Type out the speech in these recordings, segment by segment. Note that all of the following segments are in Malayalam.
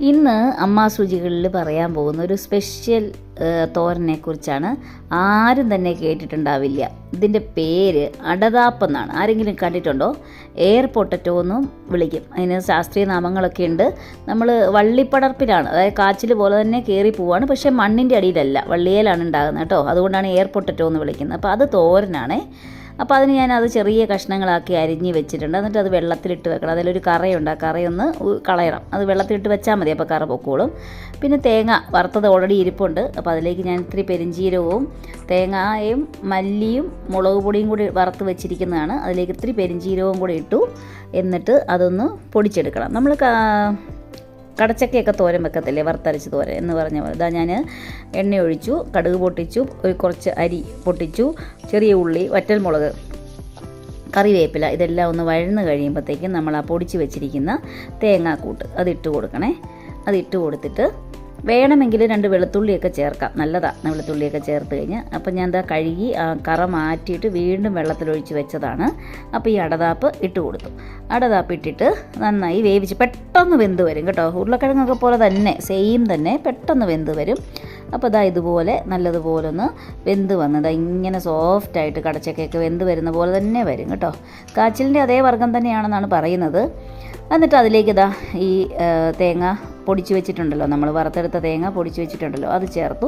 ഇന്ന് അമ്മാസൂചികളിൽ പറയാൻ പോകുന്ന ഒരു സ്പെഷ്യൽ തോരനെ കുറിച്ചാണ്. ആരും തന്നെ കേട്ടിട്ടുണ്ടാവില്ല. ഇതിൻ്റെ പേര് അടതാപ്പ് എന്നാണ്. ആരെങ്കിലും കണ്ടിട്ടുണ്ടോ? എയർ പൊട്ടറ്റോ എന്നും വിളിക്കും. അതിന് ശാസ്ത്രീയ നാമങ്ങളൊക്കെ ഉണ്ട്. നമ്മൾ വള്ളിപ്പടർപ്പിലാണ്, അതായത് കാച്ചിൽ പോലെ തന്നെ കയറി പോവാണ്, പക്ഷേ മണ്ണിൻ്റെ അടിയിലല്ല, വള്ളിയിലാണ് ഉണ്ടാകുന്നത് കേട്ടോ. അതുകൊണ്ടാണ് എയർ പൊട്ടറ്റോ എന്ന് വിളിക്കുന്നത്. അപ്പോൾ അത് തോരനാണേ. അപ്പോൾ അതിന് ഞാനത് ചെറിയ കഷ്ണങ്ങളാക്കി അരിഞ്ഞ് വെച്ചിട്ടുണ്ട്. എന്നിട്ട് അത് വെള്ളത്തിലിട്ട് വെക്കണം. അതിലൊരു കറയുണ്ട്, ആ കറയൊന്ന് കളയണം. അത് വെള്ളത്തിലിട്ട് വെച്ചാൽ മതി, അപ്പോൾ കറ പൊക്കോളും. പിന്നെ തേങ്ങ വറുത്തത് ഓൾറെഡി ഇരിപ്പുണ്ട്. അപ്പോൾ അതിലേക്ക് ഞാൻ ഇത്തിരി പെരിഞ്ചീരകവും തേങ്ങയും മല്ലിയും മുളക് പൊടിയും കൂടി വറുത്ത് വെച്ചിരിക്കുന്നതാണ്. അതിലേക്ക് ഇത്തിരി പെരിഞ്ചീരകവും കൂടി ഇട്ടു. എന്നിട്ട് അതൊന്ന് പൊടിച്ചെടുക്കണം. നമ്മൾ കടച്ചക്കയൊക്കെ തോരൻ വെക്കത്തില്ലേ, വറുത്തരച്ച് തോരൻ എന്ന് പറഞ്ഞ പോലെ. ഇതാ ഞാൻ എണ്ണ ഒഴിച്ചു, കടുക് പൊട്ടിച്ചു, കുറച്ച് അരി പൊട്ടിച്ചു, ചെറിയ ഉള്ളി, വറ്റൽമുളക്, കറിവേപ്പില, ഇതെല്ലാം ഒന്ന് വഴന്ന് കഴിയുമ്പോഴത്തേക്കും നമ്മൾ ആ പൊടിച്ച് വെച്ചിരിക്കുന്ന തേങ്ങാക്കൂട്ട് അതിട്ട് കൊടുക്കണേ. അതിട്ട് കൊടുത്തിട്ട് വേണമെങ്കിൽ 2 വെളുത്തുള്ളിയൊക്കെ ചേർക്കാം, നല്ലതാണ് വെളുത്തുള്ളിയൊക്കെ ചേർത്ത് കഴിഞ്ഞാൽ. അപ്പം ഞാൻ എന്താ കഴുകി കറ മാറ്റിയിട്ട് വീണ്ടും വെള്ളത്തിലൊഴിച്ച് വെച്ചതാണ്. അപ്പോൾ ഈ അടതാപ്പ് ഇട്ട് കൊടുത്തു. അടതാപ്പ് ഇട്ടിട്ട് നന്നായി വേവിച്ച് പെട്ടെന്ന് വെന്ത് വരും കേട്ടോ. ഉരുളക്കിഴങ്ങൊക്കെ പോലെ തന്നെ സെയിം തന്നെ പെട്ടെന്ന് വെന്ത് വരും. അപ്പോൾ ഇതാ ഇതുപോലെ നല്ലതുപോലെ ഒന്ന് വെന്ത് വന്നത് ഇങ്ങനെ സോഫ്റ്റായിട്ട് കടച്ചക്കയൊക്കെ വെന്ത് വരുന്ന പോലെ തന്നെ വരും കേട്ടോ. കാച്ചിലിൻ്റെ അതേ വർഗ്ഗം തന്നെയാണെന്നാണ് പറയുന്നത്. എന്നിട്ട് അതിലേക്ക് ഇതാ ഈ തേങ്ങ പൊടിച്ച് വെച്ചിട്ടുണ്ടല്ലോ, നമ്മൾ വറുത്തെടുത്ത തേങ്ങ പൊടിച്ച് വെച്ചിട്ടുണ്ടല്ലോ, അത് ചേർത്തു.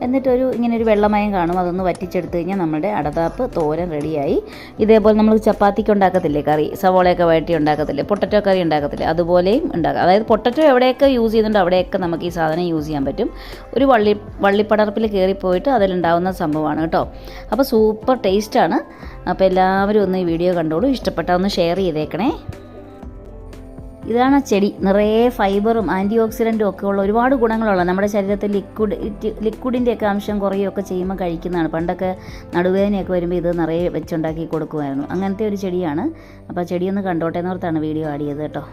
എന്നിട്ടൊരു ഇങ്ങനെ ഒരു വെള്ളമയം കാണും, അതൊന്ന് വറ്റിച്ചെടുത്ത് കഴിഞ്ഞാൽ നമ്മുടെ അടതാപ്പ് തോരൻ റെഡിയായി. ഇതേപോലെ നമ്മൾ ചപ്പാത്തിക്ക് ഉണ്ടാക്കത്തില്ലേ കറി, സവോളയൊക്കെ വഴറ്റി ഉണ്ടാക്കത്തില്ലേ, പൊട്ടറ്റോ കറി ഉണ്ടാക്കത്തില്ലേ, അതുപോലെയും ഉണ്ടാക്കാം. അതായത് പൊട്ടറ്റോ എവിടെയൊക്കെ യൂസ് ചെയ്യുന്നുണ്ട് അവിടെയൊക്കെ നമുക്ക് ഈ സാധനം യൂസ് ചെയ്യാൻ പറ്റും. ഒരു വള്ളിപ്പടർപ്പിൽ കയറിപ്പോയിട്ട് അതിലുണ്ടാകുന്ന സംഭവമാണ് കേട്ടോ. അപ്പോൾ സൂപ്പർ ടേസ്റ്റാണ്. അപ്പോൾ എല്ലാവരും ഒന്ന് ഈ വീഡിയോ കണ്ടോളൂ. ഇഷ്ടപ്പെട്ടാൽ ഒന്ന് ഷെയർ ചെയ്തേക്കണേ. ഇതാണ് ചെടി. നിറയെ ഫൈബറും ആൻറ്റി ഓക്സിഡൻറ്റും ഒക്കെ ഉള്ള ഒരുപാട് ഗുണങ്ങളുള്ള, നമ്മുടെ ശരീരത്തിൽ ലിക്വിഡിൻ്റെയൊക്കെ അംശം കുറയുകയൊക്കെ ചെയ്യുമ്പോൾ കഴിക്കുന്നതാണ്. പണ്ടൊക്കെ നടുവേദനയൊക്കെ വരുമ്പോൾ ഇത് നിറയെ വെച്ചുണ്ടാക്കി കൊടുക്കുമായിരുന്നു. അങ്ങനത്തെ ഒരു ചെടിയാണ്. അപ്പോൾ ചെടിയൊന്ന് കണ്ടോട്ടെ എന്നോർത്താണ് വീഡിയോ ആഡ് ചെയ്തത് കേട്ടോ.